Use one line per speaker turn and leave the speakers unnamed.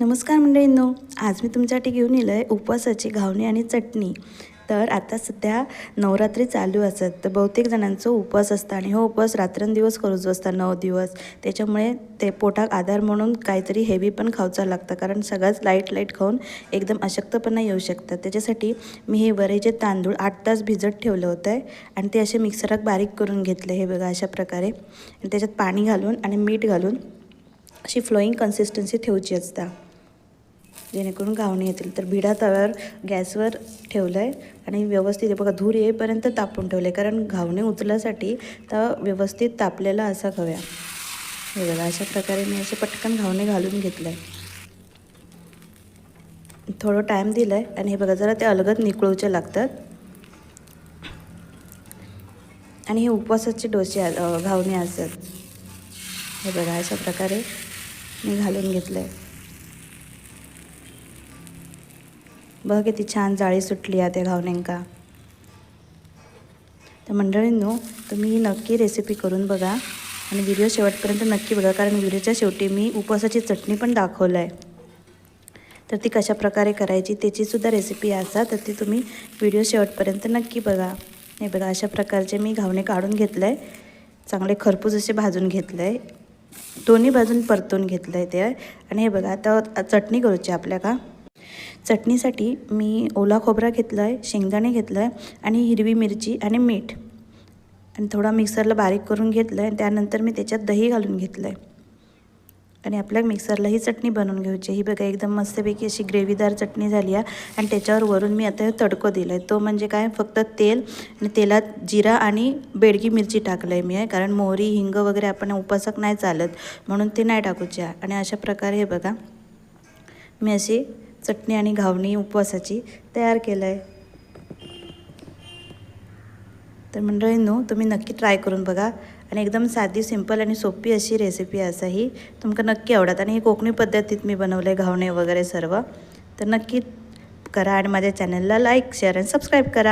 नमस्कार मंडळींनो, आज मी तुमच्यासाठी घेऊन येलो आहे उपवासाची घावणे आणि चटणी। तर आता सध्या नवरात्री चालू असत, तर बहुतेक जणांचा उपवास असता आणि हो उपवास रात्रंदिवस करूच असता 9 दिवस। त्याच्यामुळे ते पोटाक आधार म्हणून काहीतरी हेवी पण खाऊचा लागतं, कारण सगळंच लाईट खाऊन एकदम अशक्तपणा येऊ शकतं। त्याच्यासाठी मी हे वरेचे तांदूळ 8 तास भिजत ठेवलं होतं आणि ते असे मिक्सरात बारीक करून घेतले। हे बघा अशा प्रकारे, आणि त्याच्यात पाणी घालून आणि मीठ घालून अशी फ्लोईंग कन्सिस्टन्सी ठेवची असता, जेणेकरून घावणे येतील। तर भिडा तव्यावर गॅसवर ठेवलं आहे आणि व्यवस्थित बघा धूर येईपर्यंत तापून ठेवले, कारण घावणे उचलासाठी तर व्यवस्थित तापलेला असा हव्या। हे बघा अशा प्रकारे मी असे पटकन घावणे घालून घेतलं आहे, थोडं टाईम दिलं आहे आणि हे बघा जरा ते अलगद निकळूचे लागतात। आणि हे उपवासाचे डोसे घावणे असतात। हे बघा अशा प्रकारे मी घालून घेतलं आहे। बघा किती छान जाळी सुटली आहे त्या घावण्यांका। तर मंडळींनो, तुम्ही ही नक्की रेसिपी करून बघा आणि व्हिडिओ शेवटपर्यंत नक्की बघा, कारण व्हिडिओच्या शेवटी मी उपवासाची चटणी पण दाखवलं आहे। तर ती कशा प्रकारे करायची त्याची सुद्धा रेसिपी असा, तर ती तुम्ही व्हिडिओ शेवटपर्यंत नक्की बघा। हे बघा अशा प्रकारचे मी घावणे काढून घेतलं आहे, चांगले खरपूस असे भाजून घेतलं आहे, दोन्ही बाजून परतून घेतलं आहे ते। आणि हे बघा आता चटणी करूची आपल्याला। चटणीसाठी मी ओला खोबरा घेतला आहे, शेंगदाणे घेतलं आहे आणि हिरवी मिरची आणि मीठ आणि थोडा मिक्सरला बारीक करून घेतलं आहे। त्यानंतर मी त्याच्यात दही घालून घेतलं आहे आणि आपल्या मिक्सरला ही चटणी बनवून घ्यायची। ही बघा एकदम मस्तपैकी अशी ग्रेव्हीदार चटणी झाली आहे। आणि त्याच्यावर वरून मी आता तडको दिला आहे, तो म्हणजे काय फक्त तेल आणि तेलात जिरा आणि बेडगी मिरची टाकलं आहे मी, कारण मोहरी हिंग वगैरे आपण उपवासाक नाही चालत म्हणून ते नाही टाकूचे। आणि अशा प्रकारे हे बघा मी अशी चटणी आणि घावणी उपवासाची तयार केलं आहे। तर मंडळींनो, तुम्ही नक्की ट्राय करून बघा आणि एकदम साधी सिंपल आणि सोपी अशी रेसिपी असा ही तुमका नक्की आवडत। आणि ही कोकणी पद्धतीत मी बनवले घावणे वगैरे सर्व, तर नक्की करा आणि माझ्या चॅनलला लाईक शेअर आणि सबस्क्राईब करा।